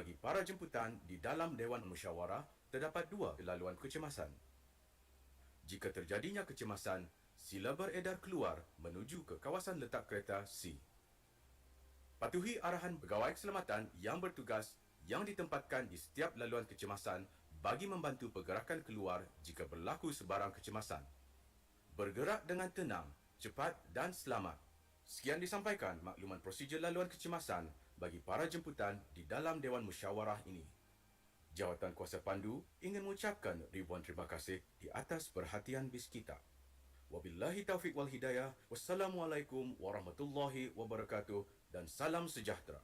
Bagi para jemputan di dalam Dewan Musyawarah, terdapat dua laluan kecemasan. Jika terjadinya kecemasan, sila beredar keluar menuju ke kawasan letak kereta C. Patuhi arahan pegawai keselamatan yang bertugas yang ditempatkan di setiap laluan kecemasan bagi membantu pergerakan keluar jika berlaku sebarang kecemasan. Bergerak dengan tenang, cepat dan selamat. Sekian disampaikan makluman prosedur laluan kecemasan bagi para jemputan di dalam Dewan Musyawarah ini. Jawatan Kuasa Pandu ingin mengucapkan ribuan terima kasih di atas perhatian bis kita. Wabillahi taufiq wal hidayah. Wassalamualaikum warahmatullahi wabarakatuh dan salam sejahtera.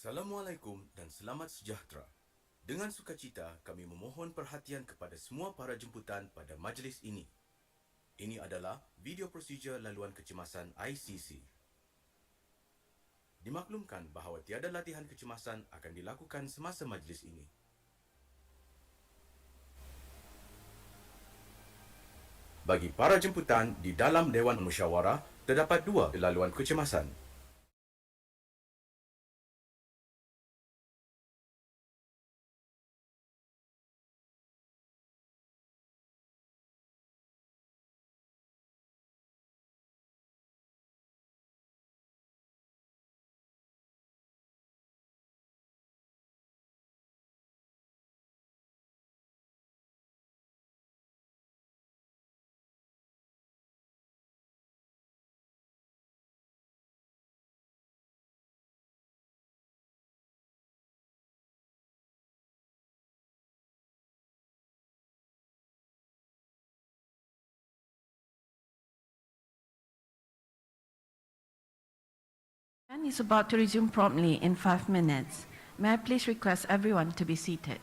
Assalamualaikum dan selamat sejahtera. Dengan sukacita kami memohon perhatian kepada semua para jemputan pada majlis ini. Ini adalah video prosedur laluan kecemasan ICC. Dimaklumkan bahawa tiada latihan kecemasan akan dilakukan semasa majlis ini. Bagi para jemputan di dalam Dewan Musyawarah, terdapat dua laluan kecemasan. And is about to resume promptly in 5 minutes. May I please request everyone to be seated?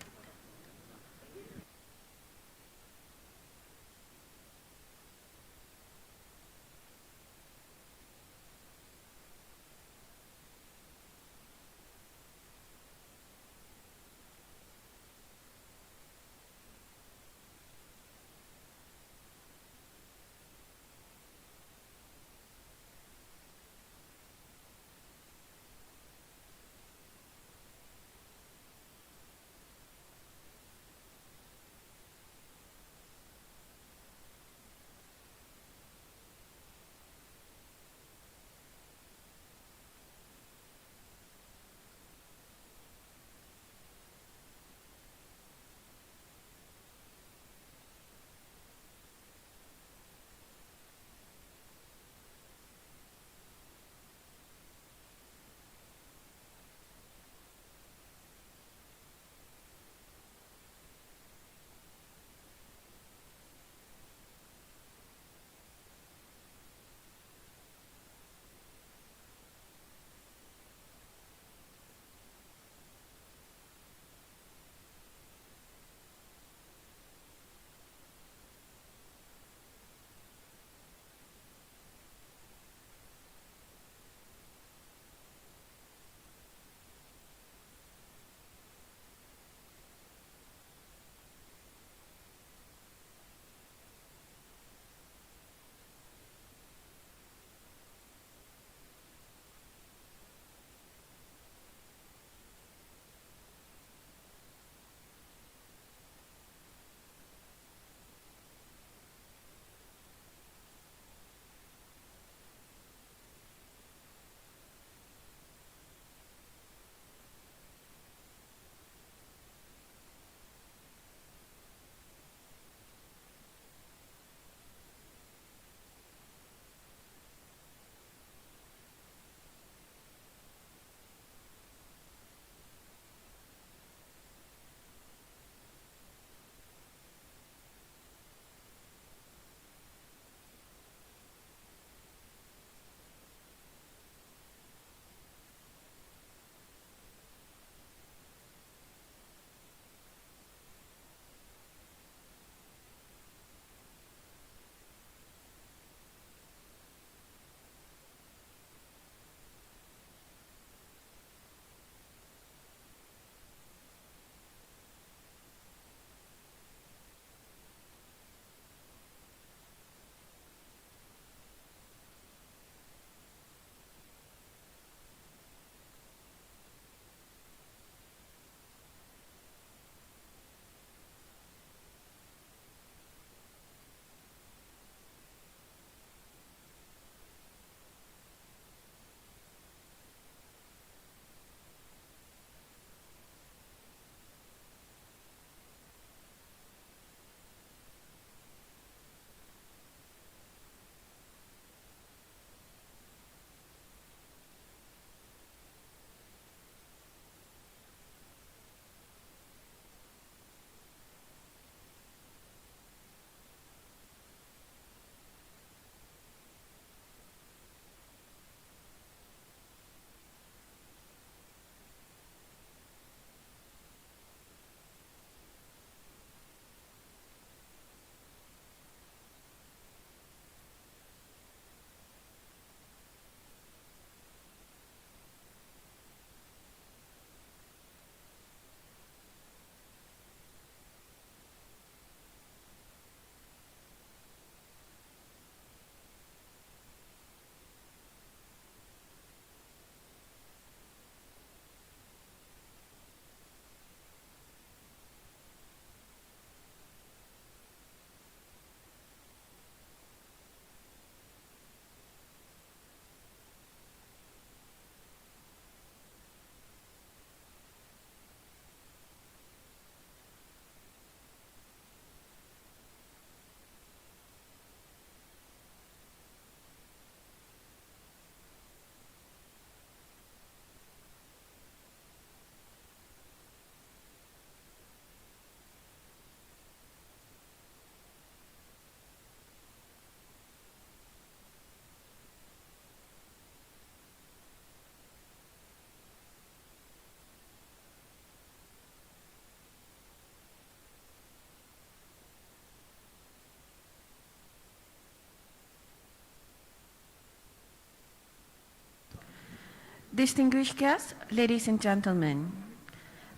Distinguished guests, ladies and gentlemen,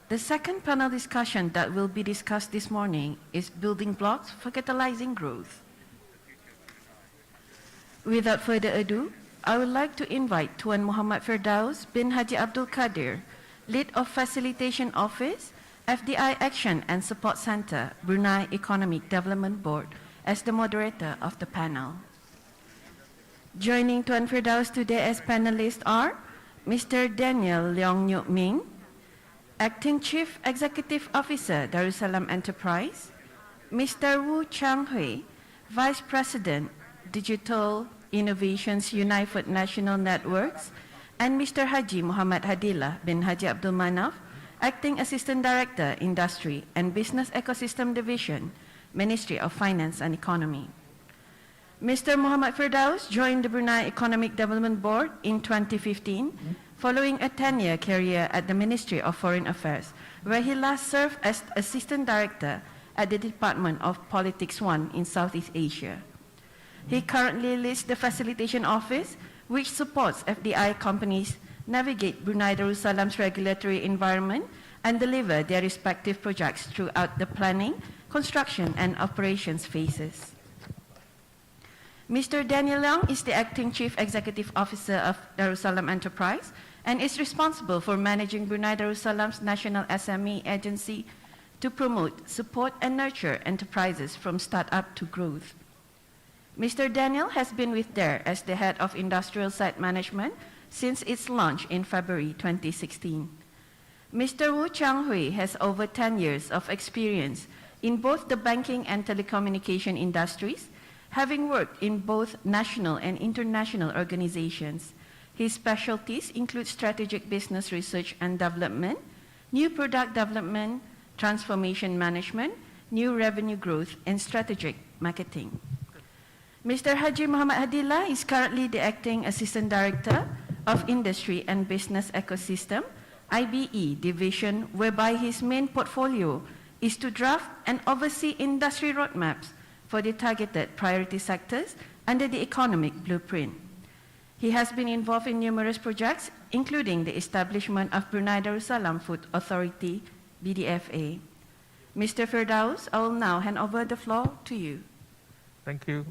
the second panel discussion that will be discussed this morning is building blocks for catalyzing growth. Without further ado, I would like to invite Tuan Muhammad Firdaus bin Haji Abdul Qadir, Lead of Facilitation Office, FDI Action and Support Center, Brunei Economic Development Board, as the moderator of the panel. Joining Tuan Firdaus today as panelists are Mr. Daniel Leong Nyuk Ming, Acting Chief Executive Officer, Darussalam Enterprise, Mr. Wu Chang Hui, Vice President, Digital Innovations Unified National Networks, and Mr. Haji Muhammad Hadillah bin Haji Abdul Manaf, Acting Assistant Director, Industry and Business Ecosystem Division, Ministry of Finance and Economy. Mr. Muhammad Firdaus joined the Brunei Economic Development Board in 2015, following a 10-year career at the Ministry of Foreign Affairs, where he last served as Assistant Director at the Department of Politics 1 in Southeast Asia. He currently leads the Facilitation Office, which supports FDI companies navigate Brunei Darussalam's regulatory environment and deliver their respective projects throughout the planning, construction, and operations phases. Mr. Daniel Leong is the Acting Chief Executive Officer of Darussalam Enterprise and is responsible for managing Brunei Darussalam's National SME Agency to promote, support, and nurture enterprises from startup to growth. Mr. Daniel has been with DARE as the Head of Industrial Site Management since its launch in February 2016. Mr. Wu Chang Hui has over 10 years of experience in both the banking and telecommunication industries, having worked in both national and international organizations. His specialties include strategic business research and development, new product development, transformation management, new revenue growth, and strategic marketing. Mr. Haji Muhammad Hadillah is currently the Acting Assistant Director of Industry and Business Ecosystem, IBE division, whereby his main portfolio is to draft and oversee industry roadmaps for the targeted priority sectors under the economic blueprint. He has been involved in numerous projects, including the establishment of Brunei Darussalam Food Authority, BDFA. Mr. Firdaus, I will now hand over the floor to you. Thank you.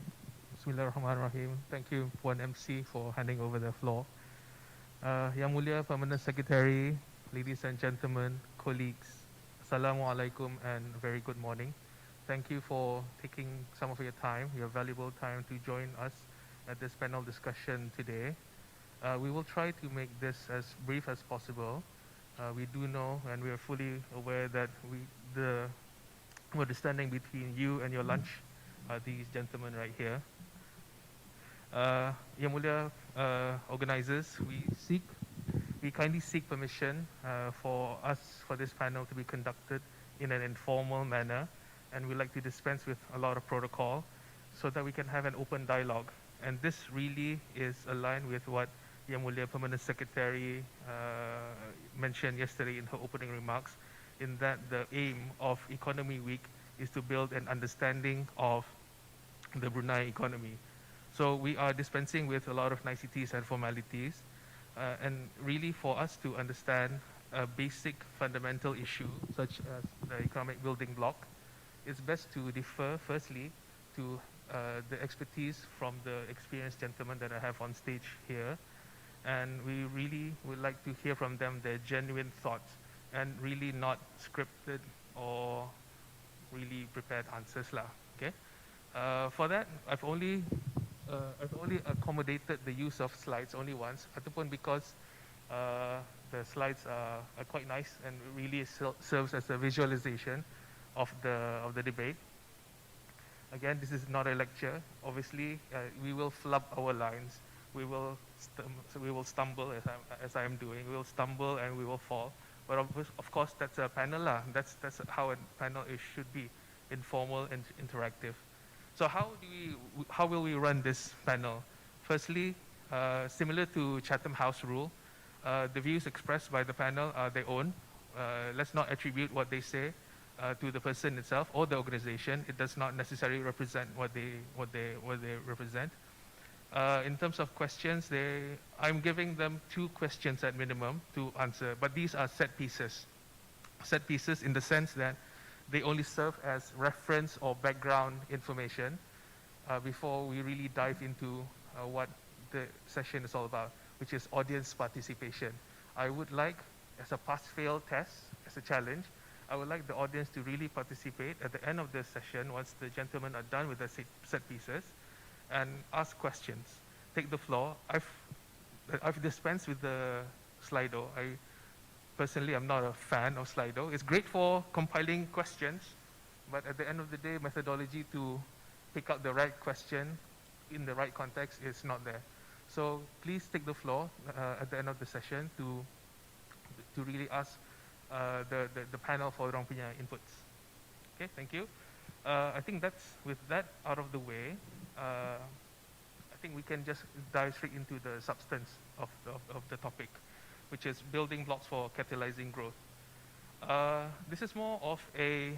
Bismillahirrahmanirrahim. Thank you, Puan MC, for handing over the floor. Yang Mulia Permanent Secretary, ladies and gentlemen, colleagues, Assalamualaikum and very good morning. Thank you for taking some of your time, your valuable time, to join us at this panel discussion today. We will try to make this as brief as possible. We do know and we are fully aware that what is standing between you and your lunch are these gentlemen right here. Yang Mulia organizers, we kindly seek permission for this panel to be conducted in an informal manner, and we like to dispense with a lot of protocol so that we can have an open dialogue. And this really is aligned with what Yang Mulia Permanent Secretary mentioned yesterday in her opening remarks, in that the aim of Economy Week is to build an understanding of the Brunei economy. So we are dispensing with a lot of niceties and formalities, and really for us to understand a basic fundamental issue such as the economic building block, it's best to defer firstly to the expertise from the experienced gentlemen that I have on stage here, and we really would like to hear from them their genuine thoughts and really not scripted or really prepared answers lah. Okay. For that, I've only accommodated the use of slides only once, ataupun because the slides are quite nice and really serves as a visualization of the debate. Again, this is not a lecture. Obviously, we will flub our lines. We will stumble as I am doing. We will stumble and we will fall. But of course, that's a panel lah. That's how a panel should be, informal and interactive. So how will we run this panel? Firstly, similar to Chatham House rule, the views expressed by the panel are their own. Let's not attribute what they say to the person itself or the organization. It does not necessarily represent what they represent. In terms of questions, I'm giving them 2 questions at minimum to answer, but these are set pieces. Set pieces in the sense that they only serve as reference or background information before we really dive into what the session is all about, which is audience participation. I would like, as a pass-fail test, as a challenge, I would like the audience to really participate at the end of the session once the gentlemen are done with the set pieces and ask questions. Take the floor. I've dispensed with the Slido. I personally am not a fan of Slido. It's great for compiling questions, but at the end of the day, methodology to pick out the right question in the right context is not there. So please take the floor at the end of the session to really ask the panel for orang punya inputs. Okay, thank you. I think with that out of the way, I think we can just dive straight into the substance of the topic, which is building blocks for catalyzing growth. This is more of a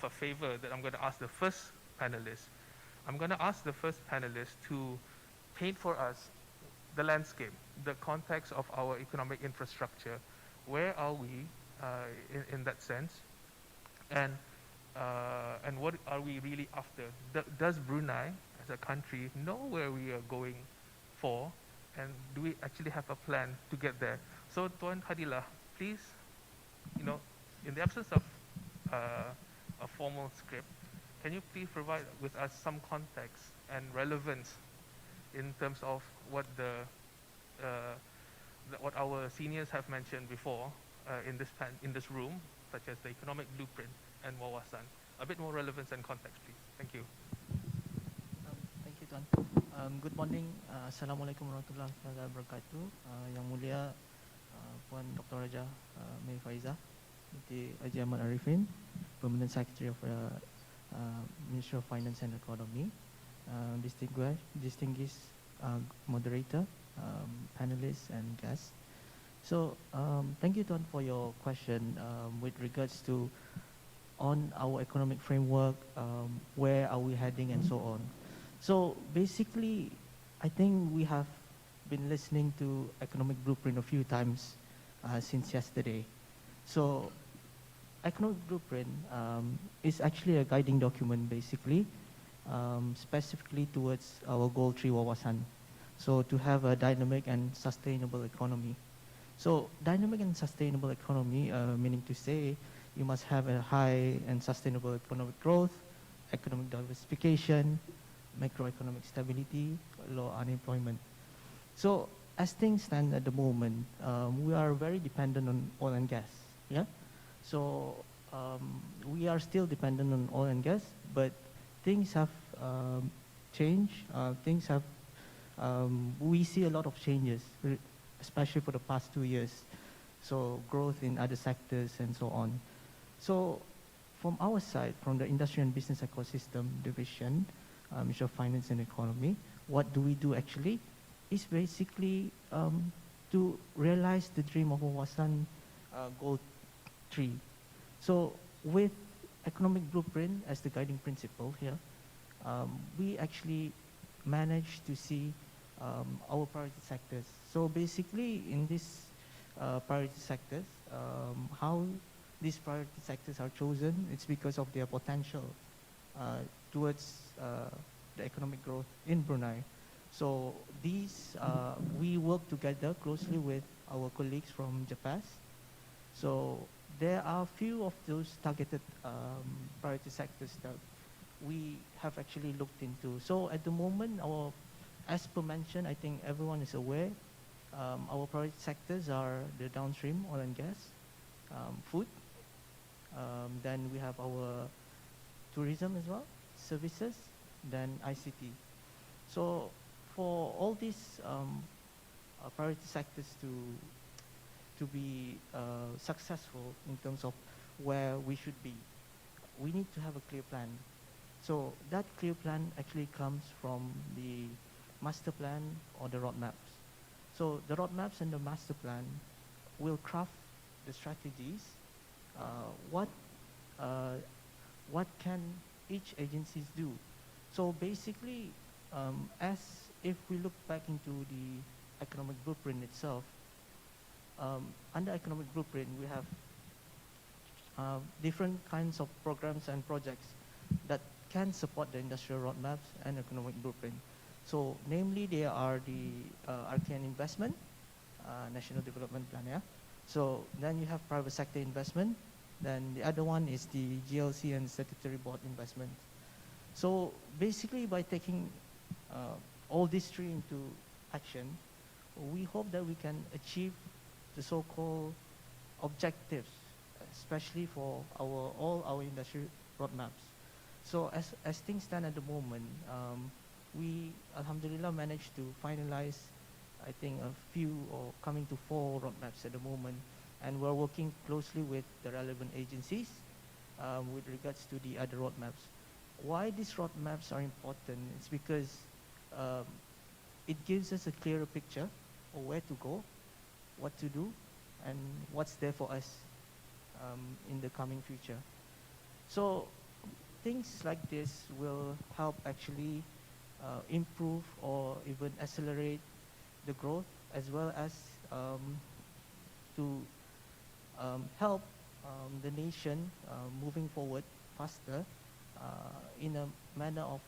favor that I'm going to ask the first panelist. I'm going to ask the first panelist to paint for us the landscape, the context of our economic infrastructure. Where are we in that sense, and what are we really after? Does Brunei, as a country, know where we are going for, and do we actually have a plan to get there? So, Tuan Hadilah, please, in the absence of a formal script, can you please provide with us some context and relevance in terms of what what our seniors have mentioned before in this room, such as the economic blueprint and wawasan? A bit more relevance and context, please. Thank you. Thank you, Tuan. Good morning. Assalamualaikum warahmatullahi wabarakatuh. Yang mulia Puan Dr. Raja Mei Faiza, Haji Ahmad Arifin, Permanent Secretary of Ministry of Finance and Economy, distinguished moderator, panelists and guests. So thank you, Tuan, for your question with regards to on our economic framework, where are we heading and so on. So basically, I think we have been listening to economic blueprint a few times since yesterday. So economic blueprint is actually a guiding document basically, specifically towards our goal 3 wawasan. So to have a dynamic and sustainable economy. So dynamic and sustainable economy, meaning to say you must have a high and sustainable economic growth, economic diversification, macroeconomic stability, low unemployment. So as things stand at the moment, we are very dependent on oil and gas. Yeah. So we are still dependent on oil and gas, but things have changed. We see a lot of changes, especially for the past 2 years. So growth in other sectors and so on. So from our side, from the Industry and Business Ecosystem Division, Ministry of Finance and Economy, what do we do actually? Is basically to realize the dream of Wawasan Goal 3. So with economic blueprint as the guiding principle here, we actually managed to see our priority sectors. So basically in these priority sectors, how these priority sectors are chosen, it's because of their potential towards the economic growth in Brunei. So these, we work together closely with our colleagues from Japan. So there are a few of those targeted priority sectors that we have actually looked into. So at the moment, as per mentioned, I think everyone is aware, our priority sectors are the downstream, oil and gas, food, then we have our tourism as well, services, then ICT. So for all these priority sectors to be successful in terms of where we should be, we need to have a clear plan. So that clear plan actually comes from the master plan or the roadmaps. So the roadmaps and the master plan will craft the strategies. What can each agencies do? So basically, As if we look back into the economic blueprint itself, under economic blueprint, we have different kinds of programs and projects that can support the industrial roadmaps and economic blueprint. So namely, there are the RKN investment, National Development Plan, yeah? So then you have private sector investment, then the other one is the GLC and statutory board investment. So basically by taking all these three into action, we hope that we can achieve the so-called objectives, especially for all our industry roadmaps. So as things stand at the moment, we alhamdulillah managed to finalize, I think, a few or coming to 4 roadmaps at the moment, and we're working closely with the relevant agencies with regards to the other roadmaps. Why these roadmaps are important is because it gives us a clearer picture of where to go, what to do, and what's there for us in the coming future. So things like this will help actually improve or even accelerate the growth, as well as to help the nation moving forward faster in a manner of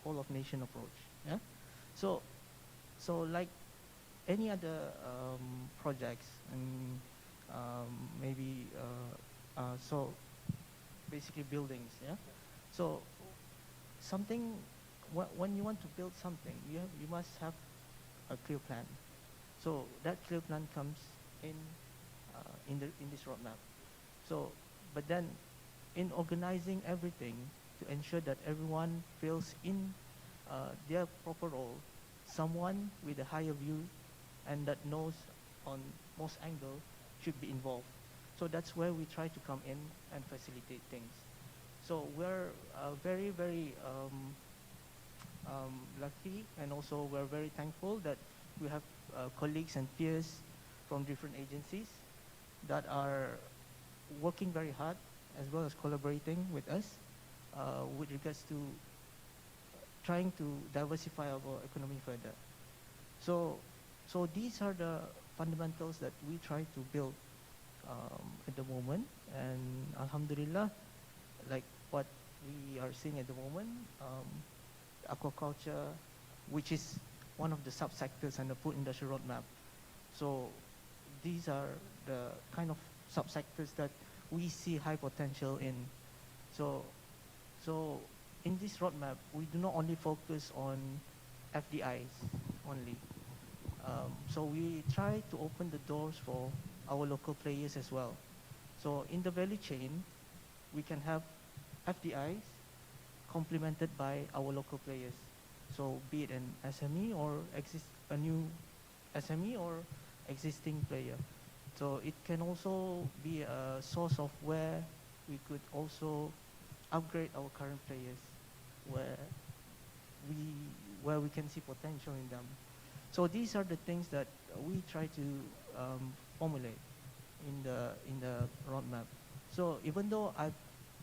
whole of nation approach. Yeah. So like any other projects, and maybe so basically buildings. Yeah. So something when you want to build something, you must have a clear plan. So that clear plan comes in this roadmap. So, but then in organizing everything to ensure that everyone feels in their proper role, someone with a higher view and that knows on most angles should be involved. So that's where we try to come in and facilitate things. So we're very, very lucky, and also we're very thankful that we have colleagues and peers from different agencies that are working very hard, as well as collaborating with us with regards to trying to diversify our economy further. So these are the fundamentals that we try to build at the moment, and alhamdulillah, like what we are seeing at the moment, aquaculture, which is one of the subsectors and the food industry roadmap. So these are the kind of subsectors that we see high potential in. So in this roadmap, we do not only focus on FDIs only. So we try to open the doors for our local players as well. So in the value chain, we can have FDIs complemented by our local players. So be it an SME or a new SME or existing player. So it can also be a source of where we could also upgrade our current players, where we can see potential in them. So these are the things that we try to formulate in the roadmap. So even though I've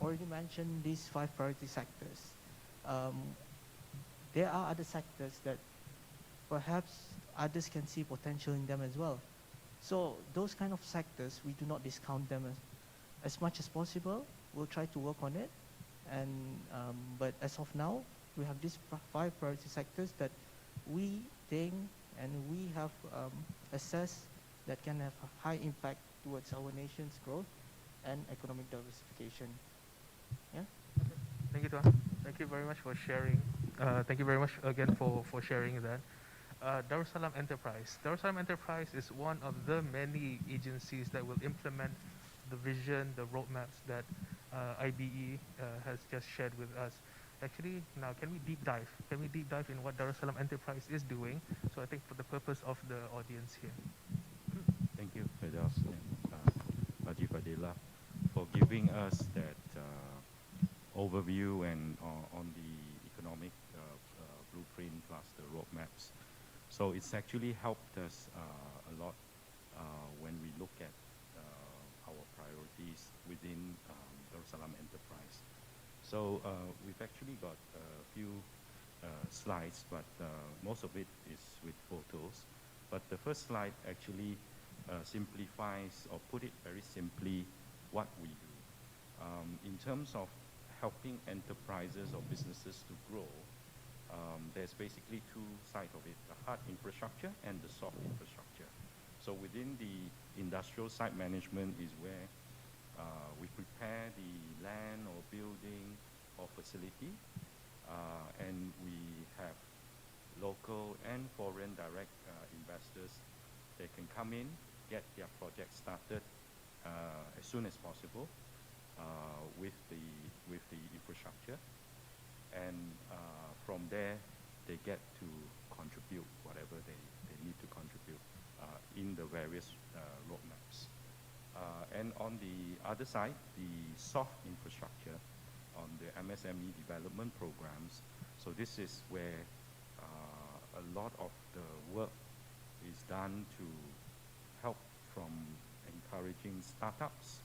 already mentioned these 5 priority sectors, there are other sectors that perhaps others can see potential in them as well. So those kind of sectors, we do not discount them as much as possible. We'll try to work on it. And but as of now, we have these 5 priority sectors that we think and we have assessed that can have a high impact towards our nation's growth and economic diversification. Yeah. Thank you, Tuan. Thank you very much for sharing. Thank you very much again for sharing that. Darussalam Enterprise. Darussalam Enterprise is one of the many agencies that will implement the vision, the roadmaps that IBE has just shared with us. Actually, now can we deep dive? Can we deep dive in what Darussalam Enterprise is doing? So I think for the purpose of the audience here. Thank you, Firdaus and Haji Fadila, for giving us that overview and on the economic blueprint plus the roadmaps. So it's actually helped us a lot when we look at our priorities within Darussalam Enterprise. So we've actually got a few slides, but most of it is with photos. But the first slide actually simplifies, or put it very simply, what we do. In terms of helping enterprises or businesses to grow, there's basically two sides of it, the hard infrastructure and the soft infrastructure. So within the industrial site management is where we prepare the land or building or facility, and we have local and foreign direct investors. They can come in, get their project started as soon as possible with the infrastructure, and from there they get to contribute whatever they need to contribute in the various roadmaps. And on the other side, the soft infrastructure on the MSME development programs. So this is where a lot of the work is done to help from encouraging startups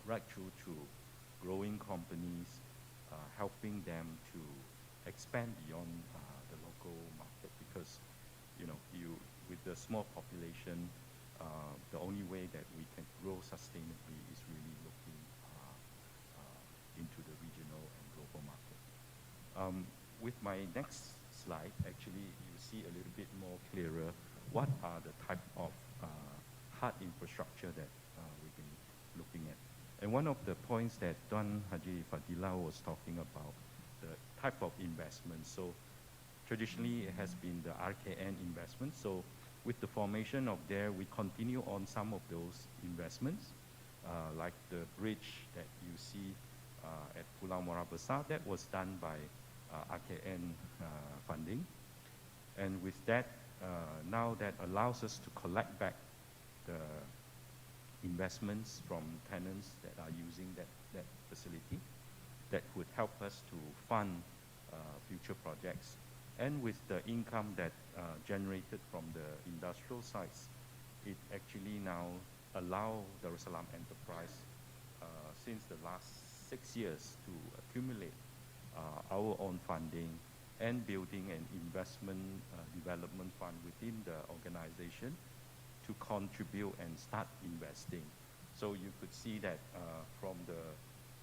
right through to growing companies, helping them to expand beyond the local market, because with the small population, the only way that we can grow sustainably is really looking into the regional and global market. With my next slide, actually, you see a little bit more clearer what are the type of hard infrastructure that we've been looking at. And one of the points that Tuan Haji Fadila was talking about, the type of investment. So traditionally, it has been the RKN investment. So with the formation of there, we continue on some of those investments, like the bridge that you see at Pulau Muara Besar. That was done by RKN funding. And with that, now that allows us to collect back the investments from tenants that are using that facility, that would help us to fund future projects. And with the income that generated from the industrial sites, it actually now allow Darussalam Enterprise, since the last 6 years, to accumulate our own funding and building an investment development fund within the organization to contribute and start investing. So you could see that from the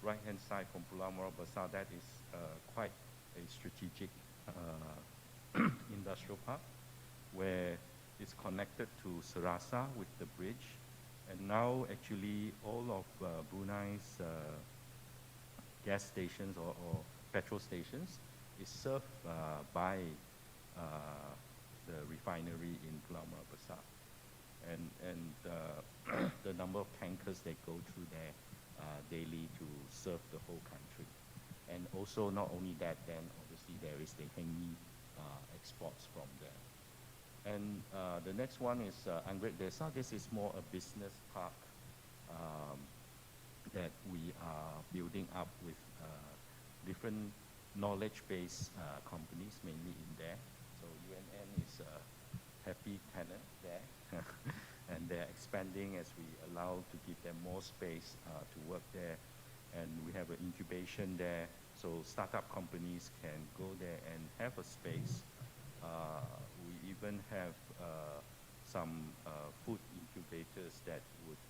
right-hand side from Pulau Muara Besar, that is quite a strategic industrial park where it's connected to Serasa with the bridge. And now actually all of Brunei's gas stations or petrol stations is served by the refinery in Pulau Muara Besar. And the number of tankers that go through there daily to serve the whole country. And also not only that, then obviously there is the Hengi exports from there. And the next one is Anggrek Desa. This is more a business park that we are building up with different knowledge-based companies, mainly in there. So UNN is a happy tenant there. And they're expanding as we allow to give them more space to work there. And we have an incubation there, so startup companies can go there and have a space. We even have some food incubators that would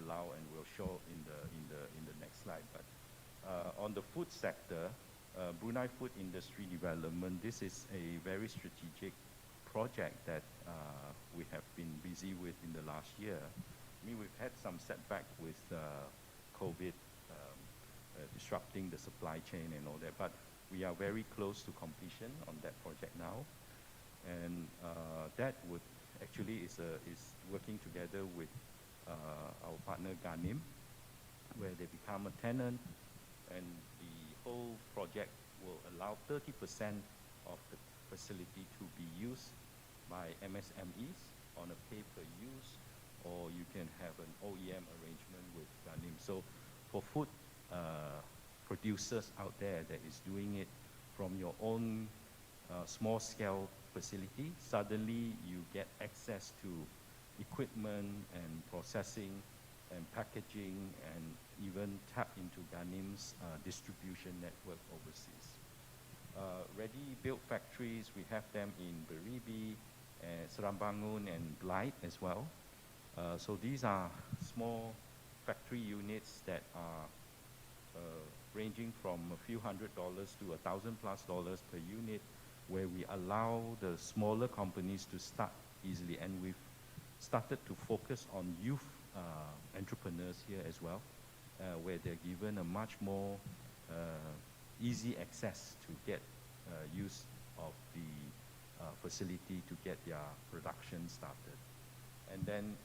allow, and we'll show in the next slide. But on the food sector, Brunei Food Industry Development, this is a very strategic project that we have been busy with in the last year. I mean, we've had some setback with COVID disrupting the supply chain and all that, but we are very close to completion on that project now. And that would actually is working together with our partner Ghanim, where they become a tenant, and the whole project will allow 30% of the facility to be used by MSMEs on a pay-per-use, or you can have an OEM arrangement with Ghanim. So for food producers out there that is doing it from your own small-scale facility, suddenly you get access to equipment and processing and packaging, and even tap into Ghanim's distribution network overseas. ready-built factories. We have them in Beribi, Serambangun, and Blight as well. So these are small factory units that are ranging from a few $100 to $1,000+ per unit, where we allow the smaller companies to start easily. And we've started to focus on youth entrepreneurs here as well, where they're given a much more easy access to get use of the facility to get their production started. And then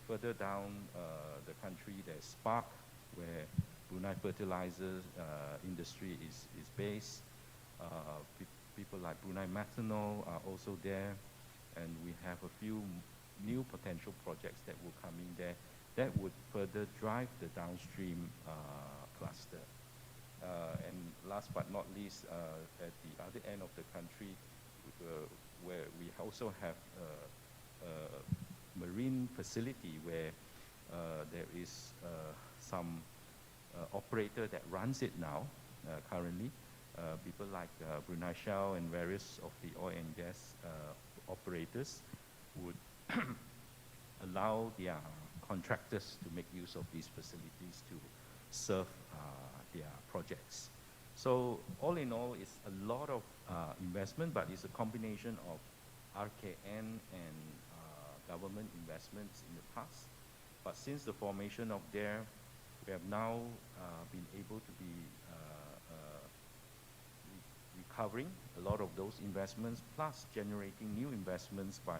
further down the country, there's Spark, where Brunei fertilizer industry is based. People like Brunei Methanol are also there, and we have a few new potential projects that will come in there that would further drive the downstream cluster. And last but not least, at the other end of the country, where we also have a marine facility where there is some operator that runs it now, currently. People like Brunei Shell and various of the oil and gas operators would allow their contractors to make use of these facilities to serve their projects. So all in all, it's a lot of investment, but it's a combination of RKN and government investments in the past. But since the formation of DARE, we have now been able to be recovering a lot of those investments, plus generating new investments by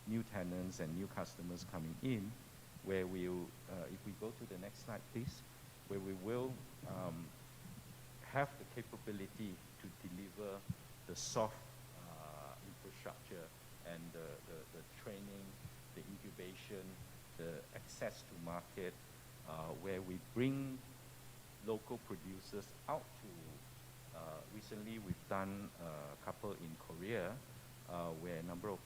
new tenants and new customers coming in, where we'll, if we go to the next slide, please, where we will have the capability to deliver the soft infrastructure and the training, the incubation, the access to market, where we bring local producers out to, recently we've done a couple in Korea, where a number of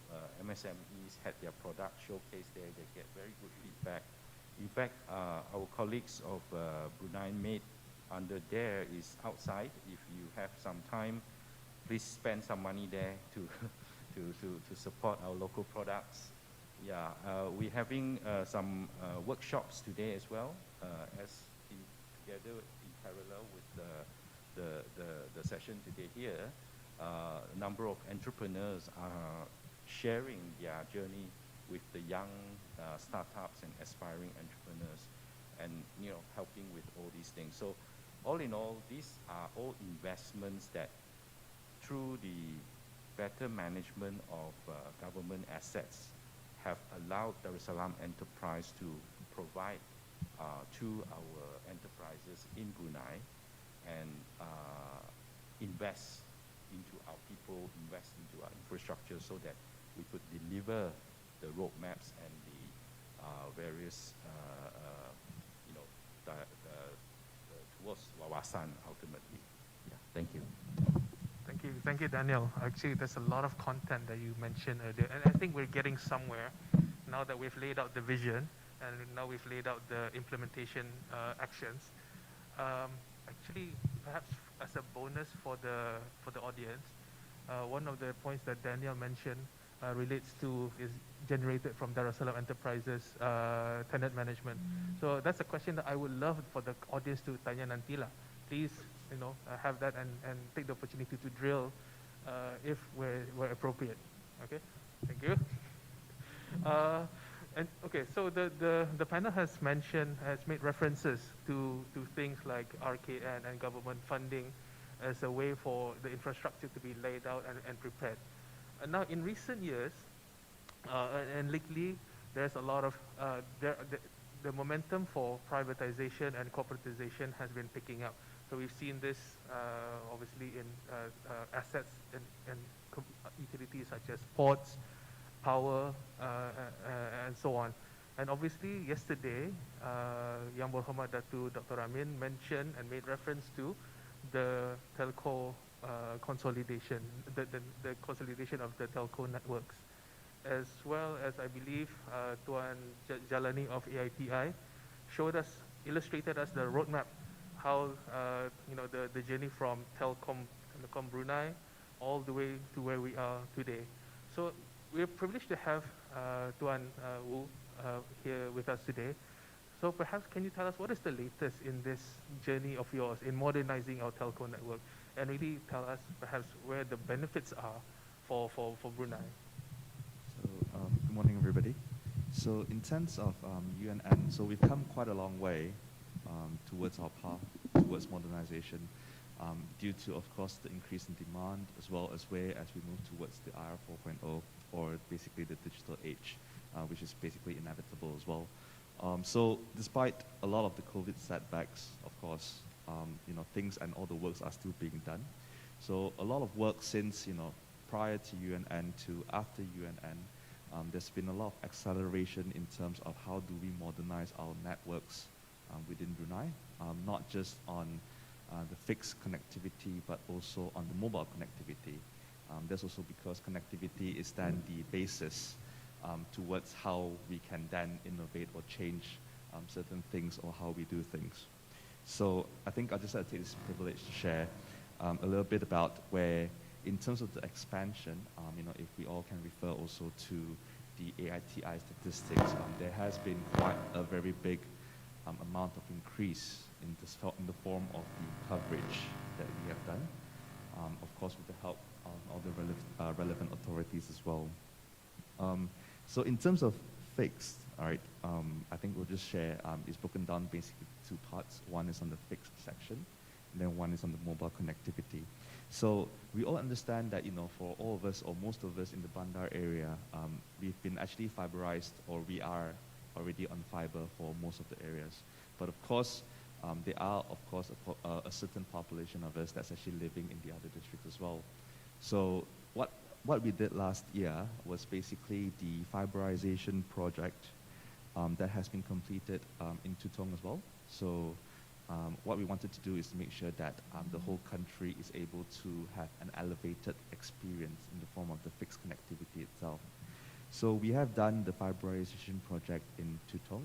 MSMEs had their product showcased there. They get very good feedback. In fact, our colleagues of Brunei MYCE under DARE is outside. If you have some time, please spend some money there to support our local products. Yeah, we're having some workshops today as well, together in parallel with the session today here. A number of entrepreneurs are sharing their journey with the young startups and aspiring entrepreneurs, and helping with all these things. So all in all, these are all investments that, through the better management of government assets, have allowed Darussalam Enterprise to provide to our enterprises in Brunei, and invest into our people, invest into our infrastructure, so that we could deliver the roadmaps and the various, towards Wawasan ultimately. Yeah, thank you. Thank you, Daniel. Actually, there's a lot of content that you mentioned earlier, and I think we're getting somewhere now that we've laid out the vision, and now we've laid out the implementation actions. Actually, perhaps as a bonus for the audience, one of the points that Daniel mentioned relates to is generated from Darussalam Enterprises tenant management. So that's a question that I would love for the audience to tanya nanti lah. Please, have that and take the opportunity to drill if we're appropriate. Okay, thank you. And okay, so the panel has made references to things like RKN and government funding as a way for the infrastructure to be laid out and prepared. And now in recent years, and lately, there's a lot of, the momentum for privatization and corporatization has been picking up. So we've seen this obviously in assets and utilities such as ports, power, and so on. And obviously yesterday, Yang Berhormat Datu Dr. Amin mentioned and made reference to the telco consolidation, the consolidation of the telco networks, as well as I believe Tuan Jalani of AITI illustrated us the roadmap, how the journey from telecom Telecom Brunei, all the way to where we are today. So we're privileged to have Tuan Wu here with us today. So perhaps can you tell us what is the latest in this journey of yours in modernizing our telco network, and really tell us perhaps where the benefits are for Brunei? So, good morning, everybody. So, in terms of UNN, so we've come quite a long way towards our path towards modernization, due to, of course, the increase in demand, as well as as we move towards the IR 4.0, or basically the digital age, which is basically inevitable as well. So, despite a lot of the COVID setbacks, of course, things and all the works are still being done. So, a lot of work since, prior to UNN to after UNN, there's been a lot of acceleration in terms of how do we modernize our networks within Brunei, not just on the fixed connectivity, but also on the mobile connectivity. That's also because connectivity is then the basis towards how we can then innovate or change certain things or how we do things. So I think I'll just take this privilege to share a little bit about where, in terms of the expansion, if we all can refer also to the AITI statistics, there has been quite a very big amount of increase in the form of the coverage that we have done, of course with the help of all the relevant authorities as well. So in terms of fixed, all right, I think we'll just share, it's broken down basically two parts. One is on the fixed section, and then one is on the mobile connectivity. So we all understand that, for all of us or most of us in the Bandar area, we've been actually fiberized, or we are already on fiber for most of the areas. But of course, there are, of course, a certain population of us that's actually living in the other districts as well. So what we did last year was basically the fiberization project that has been completed in Tutong as well. So what we wanted to do is to make sure that the whole country is able to have an elevated experience in the form of the fixed connectivity itself. So we have done the fiberization project in Tutong,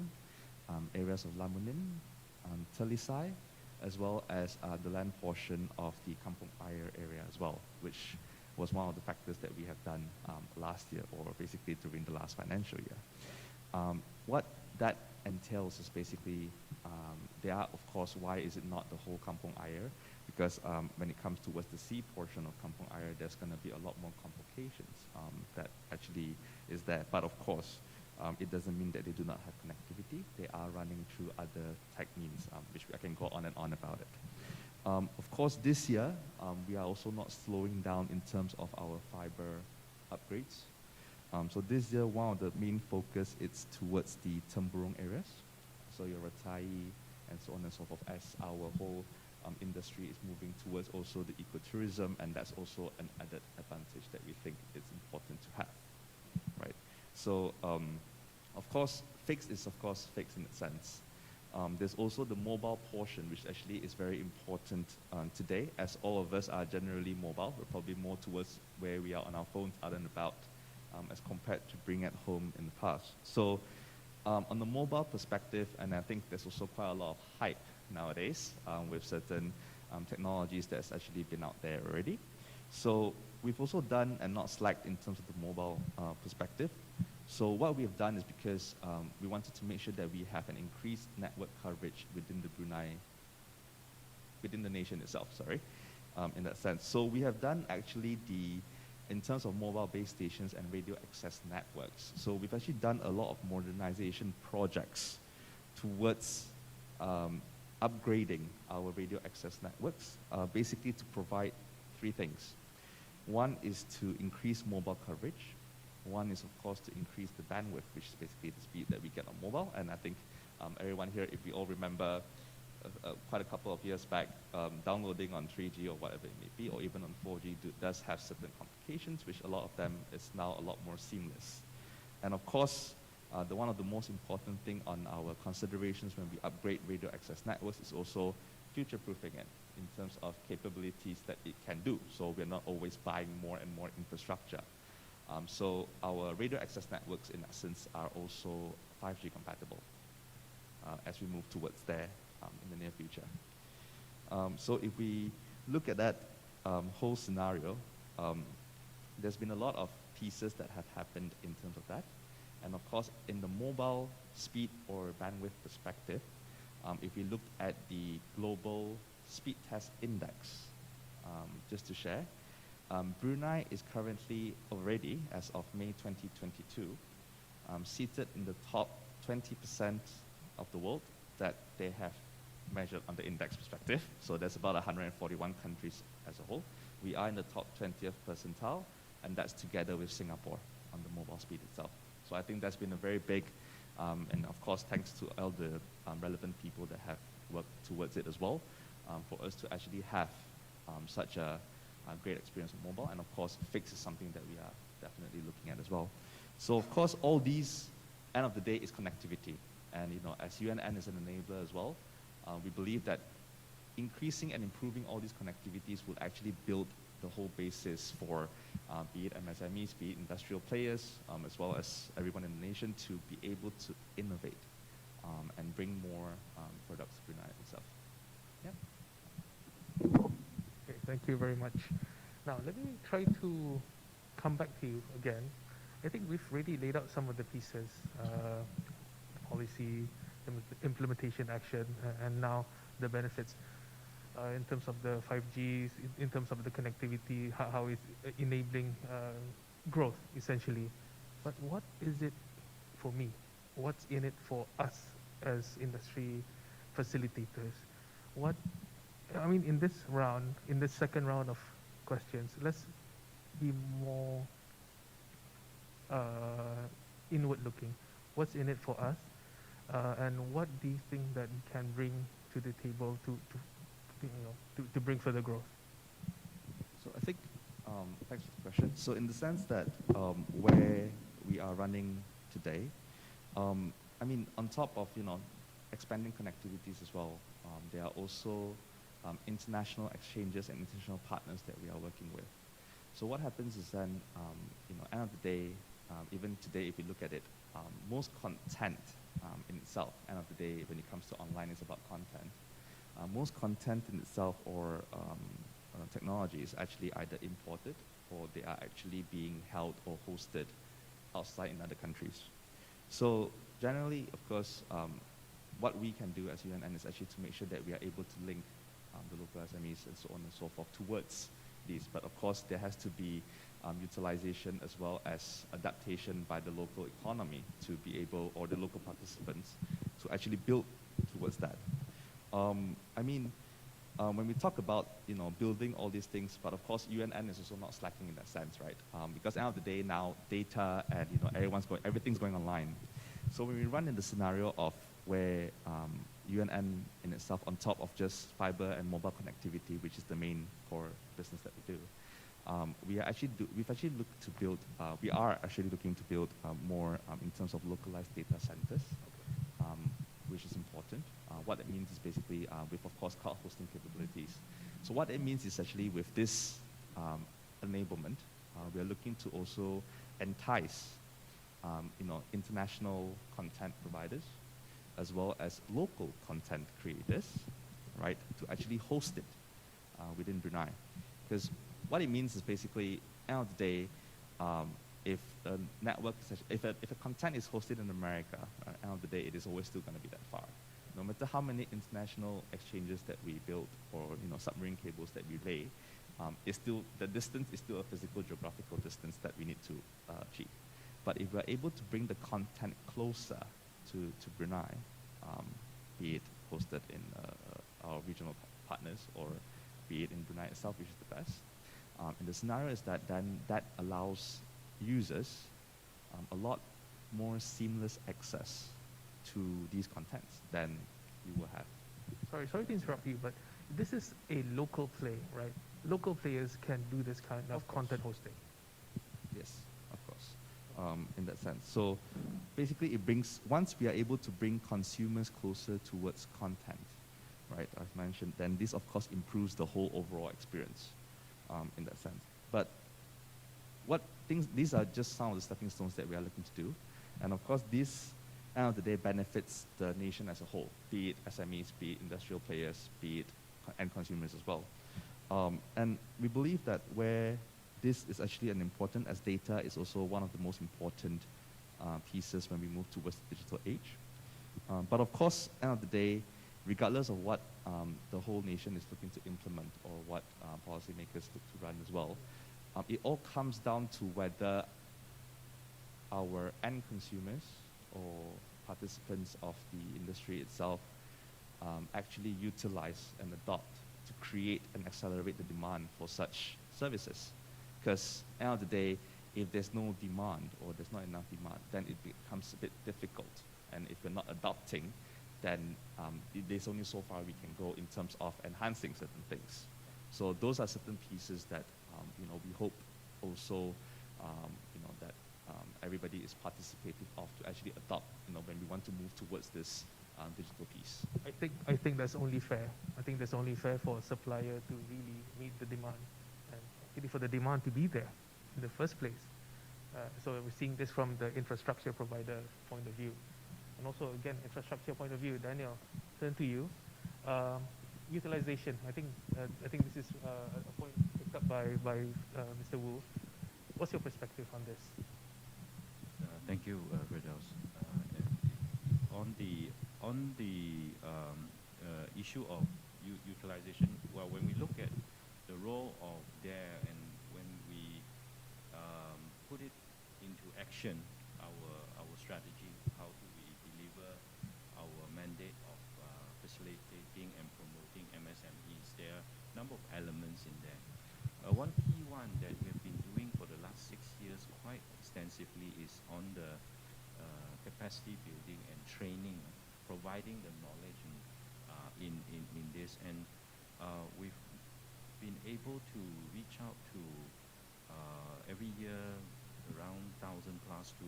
areas of Lamunin, Talisai, as well as the land portion of the Kampung Ayer area as well, which was one of the factors that we have done last year, or basically during the last financial year. What that entails is basically, there are, of course, why is it not the whole Kampung Ayer? Because when it comes towards the sea portion of Kampung Ayer, there's going to be a lot more complications that actually is there. But of course, it doesn't mean that they do not have connectivity. They are running through other tech means, which I can go on and on about it. Of course, this year, we are also not slowing down in terms of our fiber upgrades. So this year, one of the main focus is towards the Temburong areas, so your Ratai and so on and so forth, as our whole industry is moving towards also the ecotourism, and that's also an added advantage that we think it's important to have, right? So, of course, fixed is of course fixed in a sense. There's also the mobile portion, which actually is very important today, as all of us are generally mobile. We're probably more towards where we are on our phones out and about, as compared to being at home in the past. So on the mobile perspective, and I think there's also quite a lot of hype nowadays with certain technologies that's actually been out there already. So we've also done and not slacked in terms of the mobile perspective. So what we have done is, because we wanted to make sure that we have an increased network coverage within the Brunei, within the nation itself, sorry, in that sense. So we have done actually in terms of mobile base stations and radio access networks. So we've actually done a lot of modernization projects towards upgrading our radio access networks, basically to provide three things. One is to increase mobile coverage. One is, of course, to increase the bandwidth, which is basically the speed that we get on mobile. And I think everyone here, if we all remember, quite a couple of years back, downloading on 3G or whatever it may be, or even on 4G, does have certain complications, which a lot of them is now a lot more seamless. And of course, one of the most important thing on our considerations when we upgrade radio access networks is also future-proofing it in terms of capabilities that it can do. So we're not always buying more and more infrastructure. So our radio access networks, in essence, are also 5G compatible as we move towards there in the near future. So if we look at that, whole scenario, there's been a lot of pieces that have happened in terms of that. And of course, in the mobile speed or bandwidth perspective, if we looked at the global speed test index, just to share, Brunei is currently already, as of May 2022, seated in the top 20% of the world that they have measured on the index perspective. So there's about 141 countries as a whole. We are in the top 20th percentile, and that's together with Singapore on the mobile speed itself. So I think that's been a very big, and of course thanks to all the relevant people that have worked towards it as well, for us to actually have such a great experience with mobile. And of course, fix is something that we are definitely looking at as well. So of course, all these, end of the day, is connectivity. And as UNN is an enabler as well, we believe that increasing and improving all these connectivities will actually build the whole basis for be it MSMEs, be it industrial players, as well as everyone in the nation to be able to innovate and bring more products to Brunei itself. Yeah. Okay, thank you very much. Now, let me try to come back to you again. I think we've really laid out some of the pieces, policy, implementation action, and now the benefits. In terms of the 5Gs, in terms of the connectivity, how it's enabling growth, essentially. But what is it for me? What's in it for us as industry facilitators? In this round, in this second round of questions, let's be more inward-looking. What's in it for us? And what do you think that we can bring to the table to bring further growth? So I think, thanks for the question. So in the sense that where we are running today, on top of expanding connectivities as well, there are also international exchanges and international partners that we are working with. So what happens is then, end of the day, even today, if you look at it, most content in itself, end of the day, when it comes to online, is about content. Most content in itself or technology is actually either imported or they are actually being held or hosted outside in other countries. So generally, of course, what we can do as UNN is actually to make sure that we are able to link the local SMEs and so on and so forth towards these. But of course, there has to be utilization as well as adaptation by the local economy to be able, or the local participants, to actually build towards that. When we talk about building all these things, but of course UNN is also not slacking in that sense, right? Because at the end of the day now, data and everything's going online. So when we run in the scenario of where UNN in itself, on top of just fiber and mobile connectivity, which is the main core business that we do, we are actually looking to build more in terms of localized data centers, which is important. What it means is basically with, of course, cloud hosting capabilities. So what it means is actually with this enablement, we are looking to also entice international content providers as well as local content creators, right, to actually host it within Brunei. Because what it means is basically, end of the day, if a network, if a content is hosted in America, at the end of the day, it is always still going to be that far. No matter how many international exchanges that we build or submarine cables that we lay, the distance is still a physical geographical distance that we need to achieve. But if we're able to bring the content closer to Brunei, be it hosted in our regional partners or be it in Brunei itself, which is the best, and the scenario is that then that allows users a lot more seamless access to these contents than you will have. Sorry to interrupt you, but this is a local play, right? Local players can do this kind of content hosting. Yes, of course, in that sense. So basically once we are able to bring consumers closer towards content, right, as mentioned, then this of course improves the whole overall experience in that sense. But these are just some of the stepping stones that we are looking to do. And of course, this, end of the day, benefits the nation as a whole, be it SMEs, be it industrial players, be it end consumers as well. And we believe that where this is actually an important, as data is also one of the most important pieces when we move towards the digital age. But of course, end of the day, regardless of what the whole nation is looking to implement or what policymakers look to run as well, it all comes down to whether our end consumers or participants of the industry itself actually utilize and adopt to create and accelerate the demand for such services. Because end of the day, if there's no demand or there's not enough demand, then it becomes a bit difficult. And if we're not adopting, then there's only so far we can go in terms of enhancing certain things. So those are certain pieces that we hope also that everybody is participating of to actually adopt when we want to move towards this digital piece. I think that's only fair. I think that's only fair for a supplier to really meet the demand, and actually for the demand to be there in the first place. So we're seeing this from the infrastructure provider point of view. And also, again, infrastructure point of view, Daniel, turn to you. Utilization, I think this is a point picked up by Mr. Wu. What's your perspective on this? Thank you, Firdaus. On the issue of utilization, well, when we look at the role of DARE and when we put it into action, our strategy, how do we deliver our mandate of facilitating and promoting MSMEs, there are a number of elements in there. One key one that we have been doing for the last 6 years quite extensively is on the capacity building and training, providing the knowledge in this. And we've been able to reach out to every year around 1,000 plus to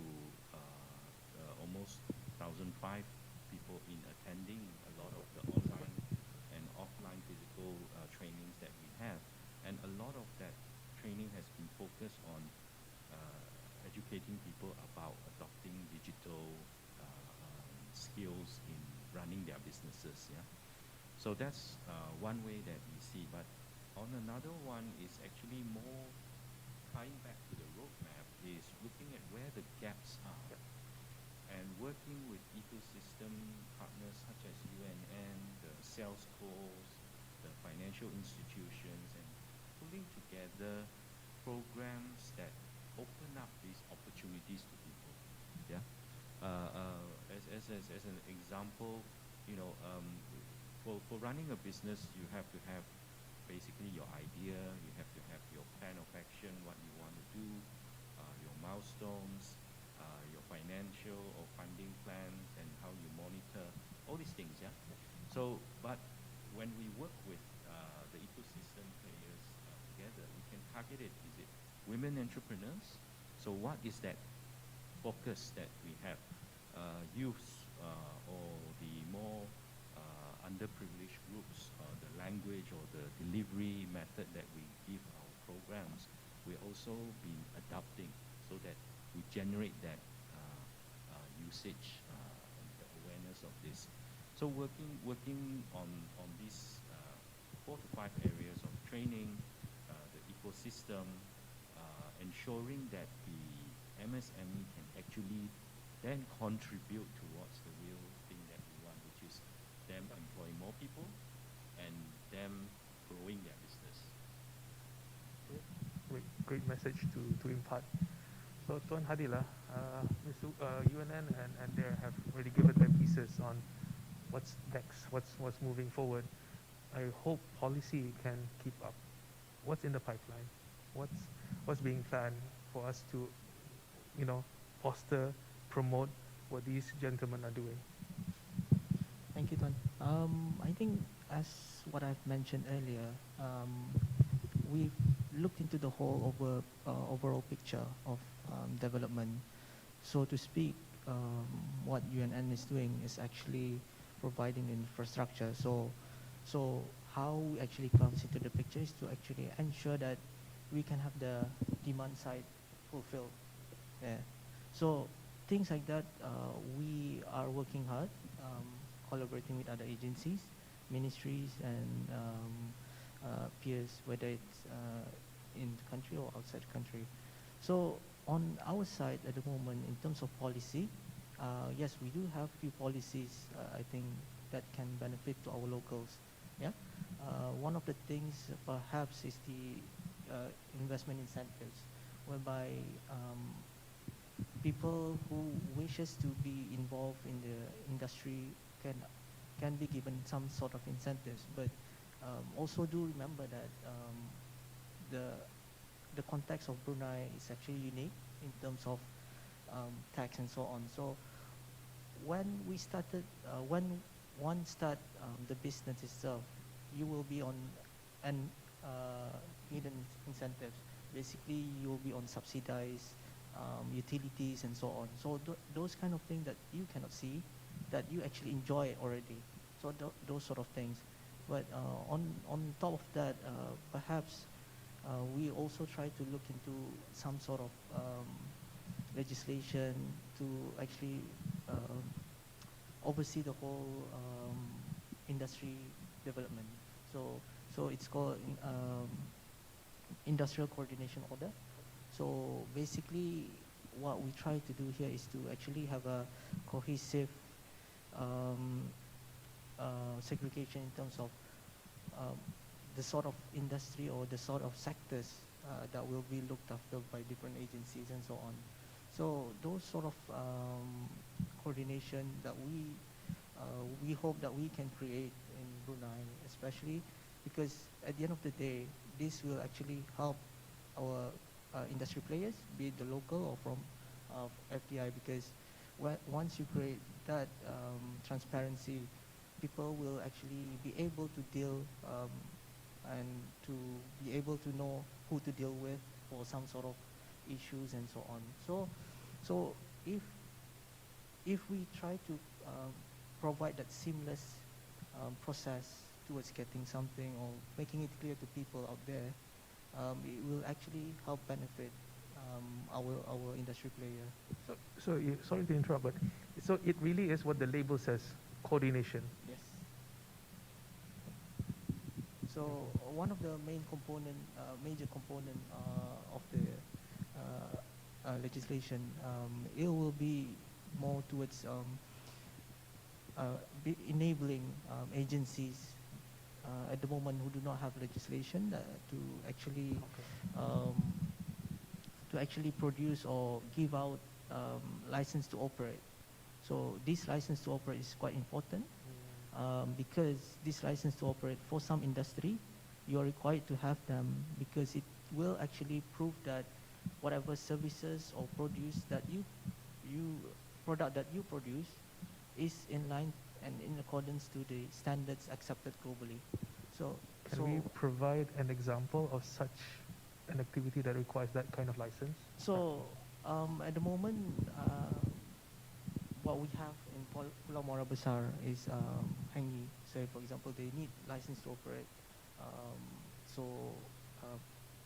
almost 1,005 people in attending a lot of the online and offline physical trainings that we have. And a lot of that training has been focused on educating people about adopting digital skills in running their businesses. Yeah. So that's one way that we see. But on another one is actually more tying back to the roadmap is looking at where the gaps are and working with ecosystem partners such as UNN, the sales calls, the financial institutions, and pulling together programs that open up these opportunities to people. Yeah. As an example, for running a business, you have to have basically your idea, you have to have your plan of action, what you want to do, your milestones, your financial or funding plans, and how you monitor all these things. Yeah. So, but when we work with the ecosystem players together, we can target it. Is it women entrepreneurs? So what is that focus that we have? Youth or the more underprivileged groups, the language or the delivery method that we give our programs, we're also been adapting so that we generate that usage and the awareness of this. So working on these 4 to 5 areas of training, the ecosystem, ensuring that the MSME can actually then contribute towards the real thing that we want, which is them employing more people and them growing their business. Great message to impart. So Tuan Hadilah, UNN and DARE have already given their pieces on what's next, what's moving forward. I hope policy can keep up. What's in the pipeline? What's being planned for us to, foster, promote what these gentlemen are doing? Thank you, Tuan. I think as what I've mentioned earlier, we've looked into the whole overall picture of development. So to speak, what UNN is doing is actually providing infrastructure. So how we actually comes into the picture is to actually ensure that we can have the demand side fulfilled. Yeah. So things like that, we are working hard, collaborating with other agencies, ministries, and peers, whether it's in the country or outside the country. So on our side at the moment, in terms of policy, yes, we do have few policies, I think, that can benefit to our locals. Yeah. One of the things perhaps is the investment incentives, whereby people who wishes to be involved in the industry can be given some sort of incentives. But also do remember that the the context of Brunei is actually unique in terms of tax and so on. So when we started, when one start the business itself, you will be on an hidden incentives. Basically, you will be on subsidized utilities and so on. So those kind of things that you cannot see, that you actually enjoy already. So those sort of things. But on top of that, perhaps we also try to look into some sort of legislation to actually oversee the whole industry development. So it's called Industrial Coordination Order. So basically, what we try to do here is to actually have a cohesive segregation in terms of the sort of industry or the sort of sectors that will be looked after by different agencies and so on. So those sort of coordination that we hope that we can create in Brunei, especially because at the end of the day, this will actually help our industry players, be it the local or from FDI, because once you create that transparency, people will actually be able to deal and to be able to know who to deal with for some sort of issues and so on. So if we try to provide that seamless process towards getting something or making it clear to people out there, it will actually help benefit our industry player. Sorry to interrupt, but so it really is what the label says, coordination. Yes. So one of the main component, major component of the legislation, it will be more towards enabling agencies at the moment who do not have legislation to actually produce or give out license to operate. So this license to operate is quite important because this license to operate for some industry, you are required to have them because it will actually prove that whatever services or produce that product that you produce is in line and in accordance to the standards accepted globally. Can we provide an example of such an activity that requires that kind of license? So at the moment, what we have in Pulau Muara Besar is Hangi. So for example, they need license to operate. So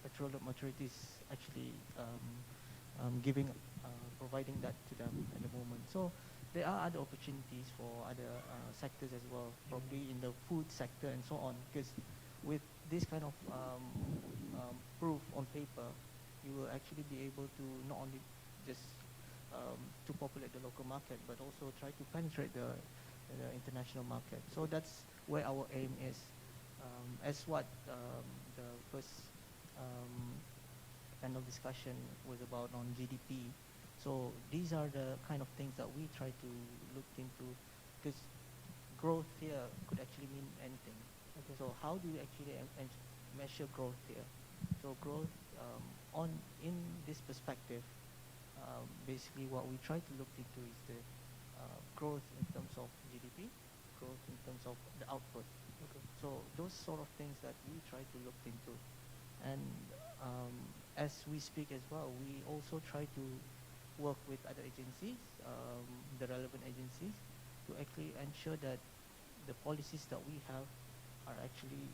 Petroleum Authority is actually providing that to them at the moment. So there are other opportunities for other sectors as well, probably in the food sector and so on, because with this kind of proof on paper, you will actually be able to not only just to populate the local market, but also try to penetrate the international market. So that's where our aim is. As what the first panel discussion was about on GDP. So these are the kind of things that we try to look into, because growth here could actually mean anything. Okay. So how do you actually measure growth here? So growth in this perspective, basically what we try to look into is the growth in terms of GDP, growth in terms of the output. Okay. So those sort of things that we try to look into. And as we speak as well, we also try to work with other agencies, the relevant agencies, to actually ensure that the policies that we have are actually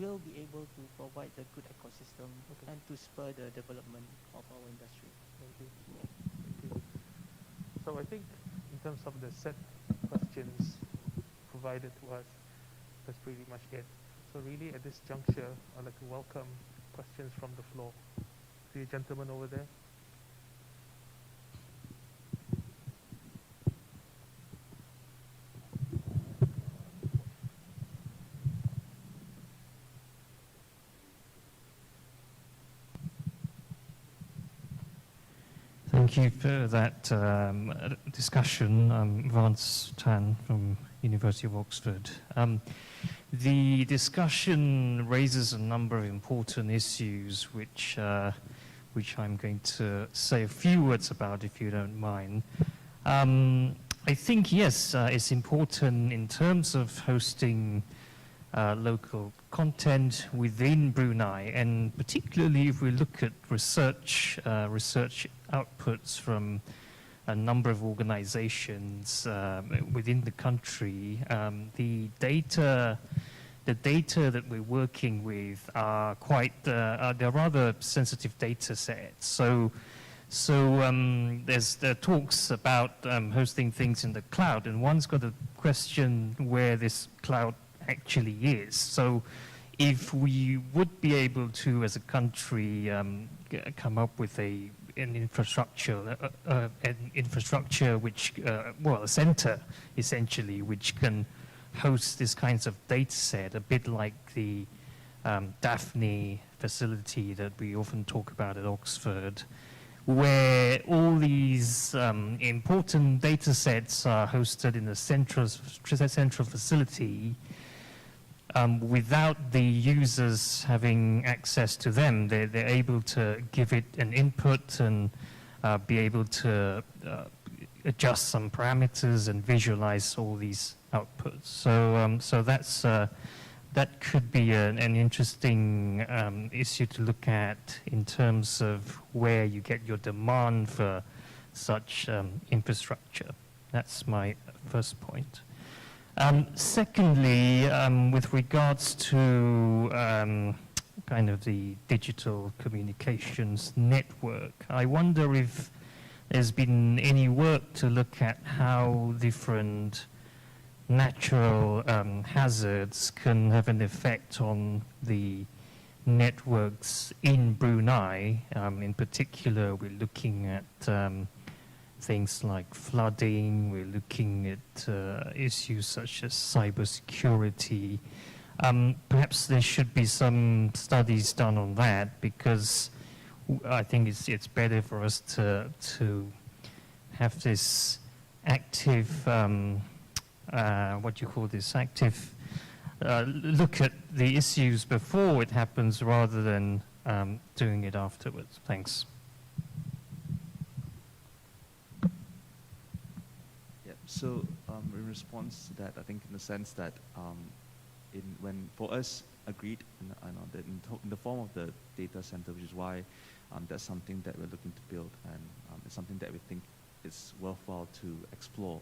will be able to provide a good ecosystem and to spur the development of our industry. Thank you. Thank you. So I think in terms of the set questions provided to us, that's pretty much it. So really at this juncture, I'd like to welcome questions from the floor. The gentleman over there. Thank you for that discussion. I'm Vance Tan from University of Oxford. The discussion raises a number of important issues which I'm going to say a few words about, if you don't mind. I think, yes, it's important in terms of hosting local content within Brunei, and particularly if we look at research outputs from a number of organizations within the country, the data that we're working with are quite, they're rather sensitive data sets. So there talks about hosting things in the cloud, and one's got to question where this cloud actually is. So if we would be able to, as a country, come up with an infrastructure which, well, a center essentially, which can host these kinds of data set, a bit like the Daphne facility that we often talk about at Oxford, where all these important data sets are hosted in a central facility. Without the users having access to them, they're able to give it an input and be able to adjust some parameters and visualize all these outputs. So that could be an interesting issue to look at in terms of where you get your demand for such infrastructure. That's my first point. Secondly, with regards to kind of the digital communications network, I wonder if there's been any work to look at how different natural hazards can have an effect on the networks in Brunei. In particular, we're looking at things like flooding, we're looking at issues such as cybersecurity. Perhaps there should be some studies done on that, because I think it's better for us to have this active, what do you call this, active look at the issues before it happens rather than doing it afterwards. Thanks. So in response to that, I think in the sense that when for us agreed in the form of the data center, which is why that's something that we're looking to build, and it's something that we think is worthwhile to explore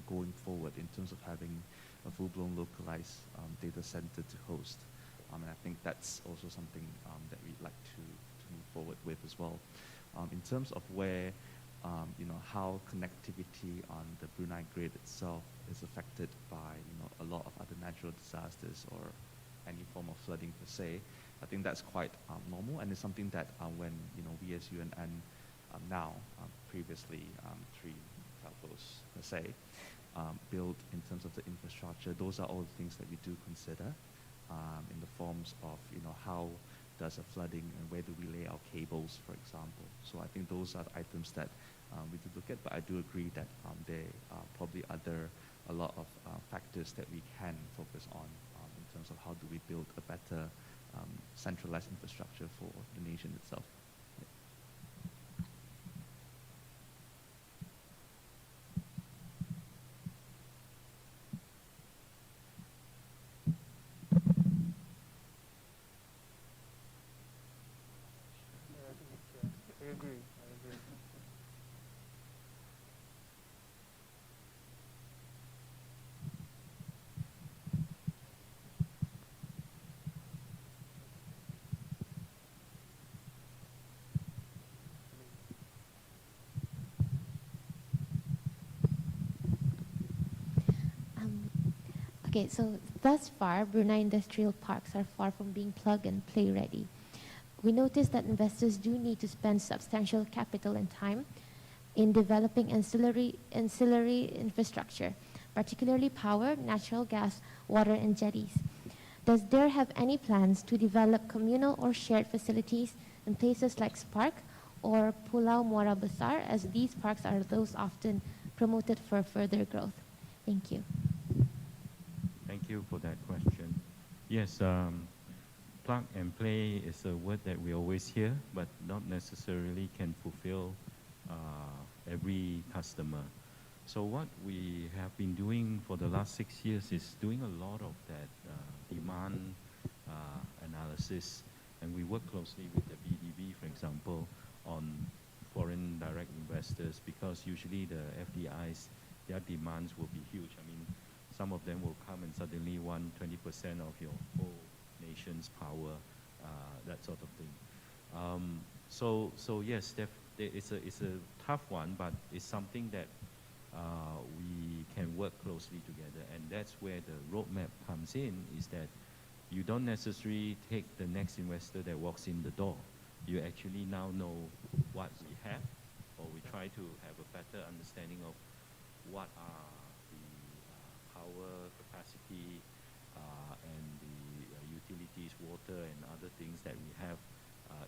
going forward in terms of having a full-blown localized data center to host. And I think that's also something that we'd like to move forward with as well. In terms of where how connectivity on the Brunei grid itself is affected by a lot of other natural disasters or any form of flooding per se, I think that's quite normal, and it's something that when we as UNN now, previously 3 telcos per se, build in terms of the infrastructure, those are all the things that we do consider in the forms of how does a flooding and where do we lay our cables, for example. So I think those are the items that we do look at, but I do agree that there are probably a lot of factors that we can focus on in terms of how do we build a better centralized infrastructure for the nation itself. I agree. Okay, so thus far, Brunei industrial parks are far from being plug and play ready. We noticed that investors do need to spend substantial capital and time in developing ancillary infrastructure, particularly power, natural gas, water, and jetties. Does DARE have any plans to develop communal or shared facilities in places like Spark or Pulau Muara Besar, as these parks are those often promoted for further growth? Thank you. Thank you for that question. Yes, plug and play is a word that we always hear, but not necessarily can fulfill every customer. So what we have been doing for the last 6 years is doing a lot of that demand analysis, and we work closely with the BDB, for example, on foreign direct investors, because usually the FDIs, their demands will be huge. I mean, some of them will come and suddenly want 20% of your whole nation's power, that sort of thing. So yes, it's a tough one, but it's something that we can work closely together, and that's where the roadmap comes in, is that you don't necessarily take the next investor that walks in the door. You actually now know what we have, or we try to have a better understanding of what are the power capacity and the utilities, water and other things that we have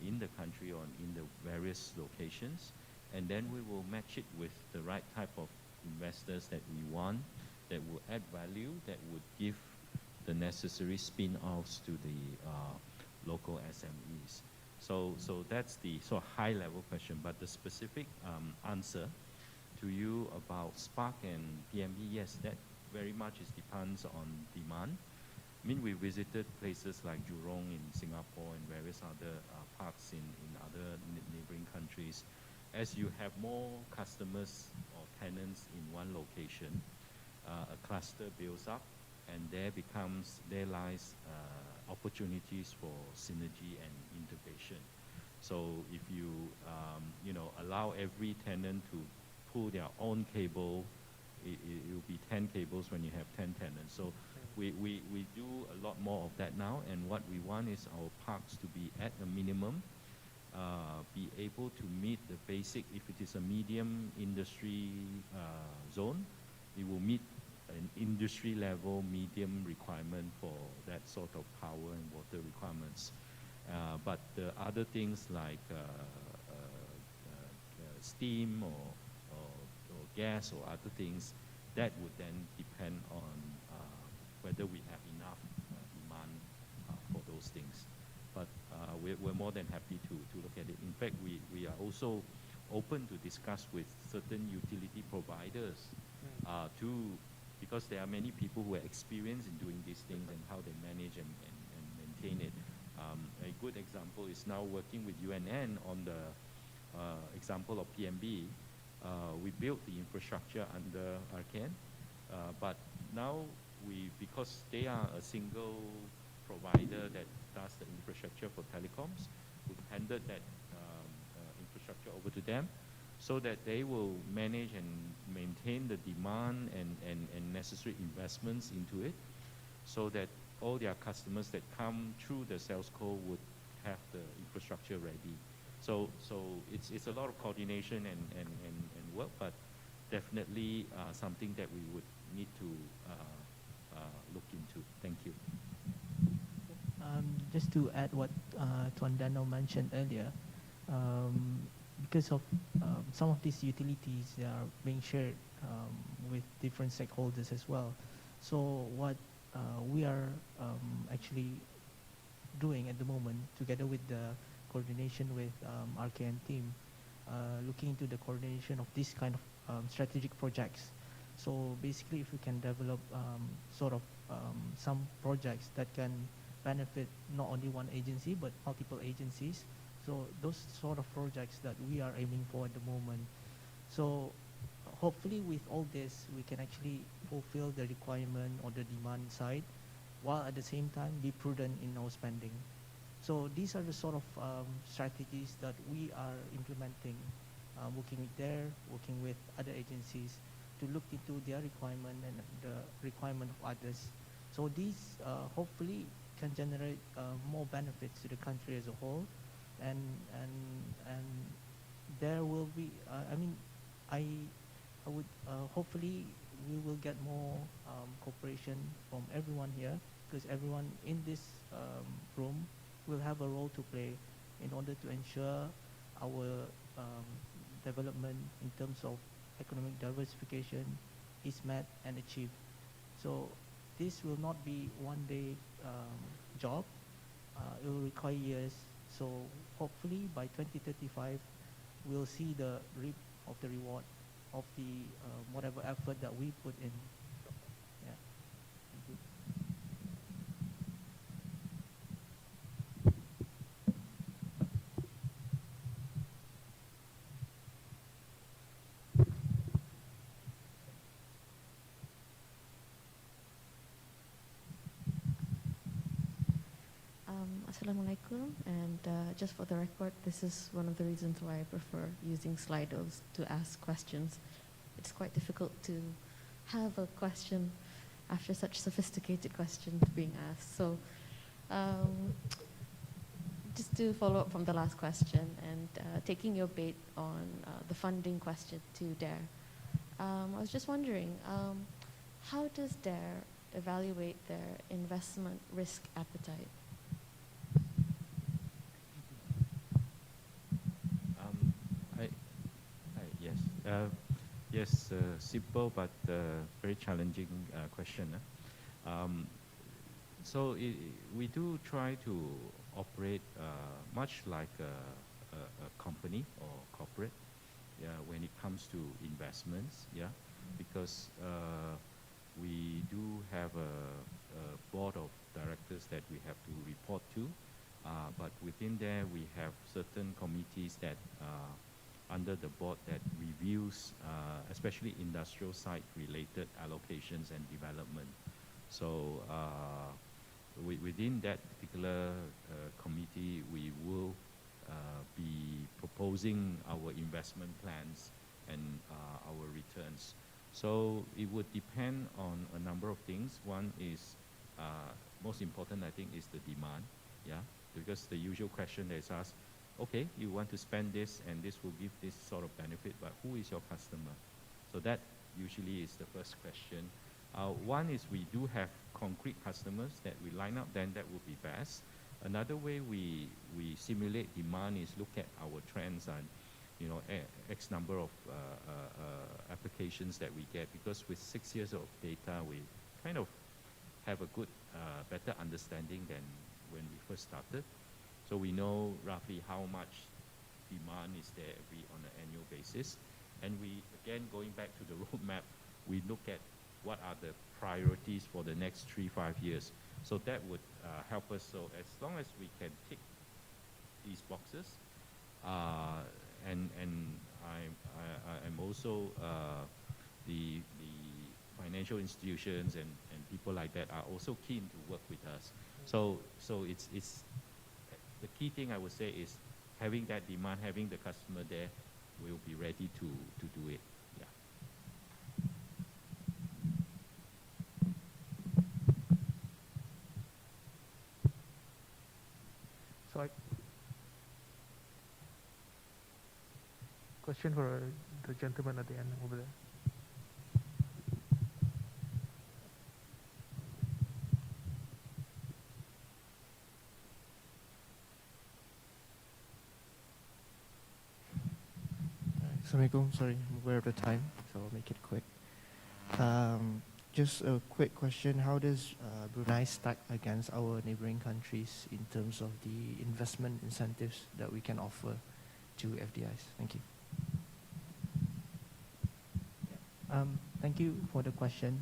in the country or in the various locations. And then we will match it with the right type of investors that we want, that will add value, that would give the necessary spin-offs to the local SMEs. So that's the sort of high-level question, but the specific answer to you about Spark and PMB, yes, that very much depends on demand. I mean, we visited places like Jurong in Singapore and various other parks in other neighboring countries. As you have more customers or tenants in one location, a cluster builds up, and there lies opportunities for synergy and integration. So if you allow every tenant to pull their own cable, it will be 10 cables when you have 10 tenants. So we do a lot more of that now, and what we want is our parks to be at a minimum, be able to meet the basic. If it is a medium industry zone, it will meet an industry level medium requirement for that sort of power and water requirements. But the other things like steam or gas or other things, that would then depend on whether we have enough demand for those things. But we're more than happy to look at it. In fact, we are also open to discuss with certain utility providers because there are many people who are experienced in doing these things and how they manage and maintain it. A good example is now working with UNN on the example of PMB. We built the infrastructure under Arcan, but now because they are a single provider that does the infrastructure for telecoms, we've handed that infrastructure over to them so that they will manage and maintain the demand and necessary investments into it, so that all their customers that come through the sales call would have the infrastructure ready. So it's a lot of coordination and work, but definitely something that we would need to look into. Thank you. Just to add what Tuan Dano mentioned earlier, because of some of these utilities are being shared with different stakeholders as well. So what we are actually doing at the moment, together with the coordination with RKN team, looking into the coordination of this kind of strategic projects. So basically, if we can develop some projects that can benefit not only one agency but multiple agencies, so those sort of projects that we are aiming for at the moment. So hopefully with all this, we can actually fulfill the requirement or the demand side, while at the same time be prudent in our spending. So these are the sort of strategies that we are implementing, working with DARE, working with other agencies to look into their requirement and the requirement of others, So these hopefully can generate more benefits to the country as a whole, and and and there will be. I mean, I I would hopefully we will get more cooperation from everyone here, because everyone in this room will have a role to play in order to ensure our development in terms of economic diversification is met and achieved. So this will not be one day job. It will require years. So hopefully by 2035, we'll see the reap of the reward of the whatever effort that we put in. Yeah. Thank you. Assalamualaikum, and just for the record, this is one of the reasons why I prefer using Slidos to ask questions. It's quite difficult to have a question after such sophisticated questions being asked. So just to follow up from the last question and taking your bait on the funding question to DARE, I was just wondering, how does DARE evaluate their investment risk appetite? Yes. Yes, simple but very challenging question. So we do try to operate much like a company or corporate, yeah, when it comes to investments, yeah, because we do have a board of directors that we have to report to, but within there we have certain committees that under the board that reviews, especially industrial site related allocations and development. So within that particular committee, we will be proposing our investment plans and our returns. So it would depend on a number of things. One is, most important I think, is the demand, yeah, because the usual question that is asked, okay, you want to spend this and this will give this sort of benefit, but who is your customer? So that usually is the first question. One is we do have concrete customers that we line up, then that would be best. Another way we simulate demand is look at our trends and, you know, X number of applications that we get, because with 6 years of data, we kind of have a good, better understanding than when we first started. So we know roughly how much demand is there on an annual basis. And we, again, going back to the roadmap, we look at what are the priorities for the next 3-5 years. So that would help us. So as long as we can tick these boxes, and I'm also the financial institutions and people like that are also keen to work with us. So it's the key thing I would say is having that demand, having the customer there, will be ready to do it. Yeah. So question for the gentleman at the end over there. Assalamualaikum. Sorry, I'm aware of the time, so I'll make it quick. Just a quick question. How does Brunei stack against our neighboring countries in terms of the investment incentives that we can offer to FDIs? Thank you. Thank you for the question.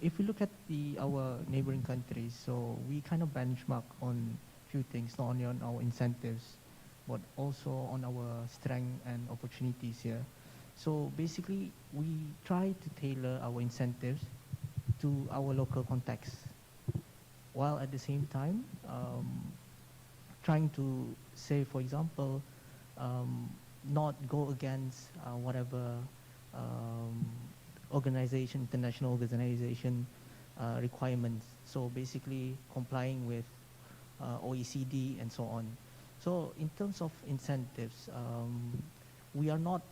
If we look at our neighboring countries, so we kind of benchmark on few things, not only on our incentives, but also on our strength and opportunities here. So basically, we try to tailor our incentives to our local context, while at the same time trying to say, for example, not go against whatever organization, international organization requirements. So basically complying with OECD and so on. So in terms of incentives, we are not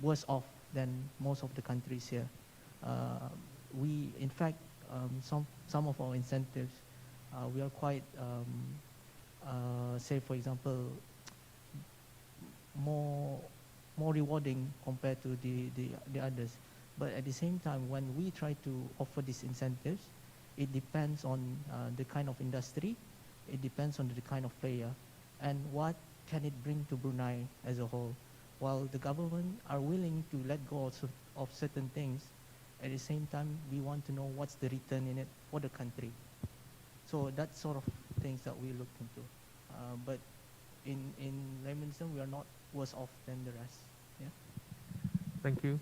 worse off than most of the countries here. We, in fact, some of our incentives, we are quite, say for example, more rewarding compared to the others. But at the same time, when we try to offer these incentives, it depends on the kind of industry, it depends on the kind of player, and what can it bring to Brunei as a whole. While the government are willing to let go of certain things, at the same time, we want to know what's the return in it for the country. So that's sort of things that we look into. But in layman's terms, we are not worse off than the rest. Yeah. Thank you.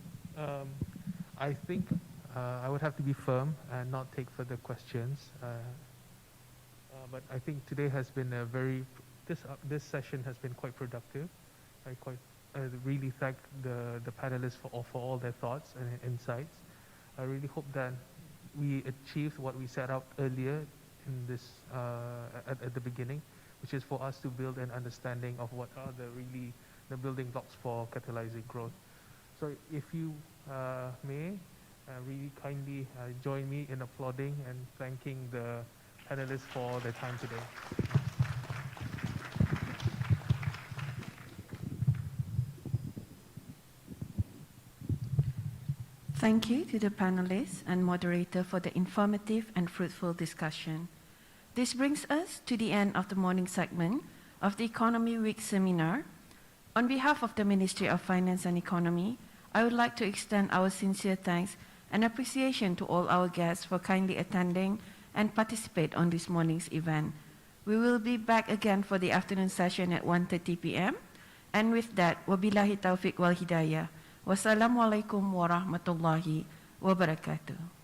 I think I would have to be firm and not take further questions. But I think today has been a this session has been quite productive. I really thank the panelists for all their thoughts and insights. I really hope that we achieved what we set out earlier in this at the beginning, which is for us to build an understanding of what are the building blocks for catalyzing growth. So if you may really kindly join me in applauding and thanking the panelists for their time today. Thank you to the panelists and moderator for the informative and fruitful discussion. This brings us to the end of the morning segment of the Economy Week seminar. On behalf of the Ministry of Finance and Economy, I would like to extend our sincere thanks and appreciation to all our guests for kindly attending and participate on this morning's event. We will be back again for the afternoon session at 1:30 p.m. And with that, wabillahi taufiq wal hidayah. Wassalamualaikum warahmatullahi wabarakatuh.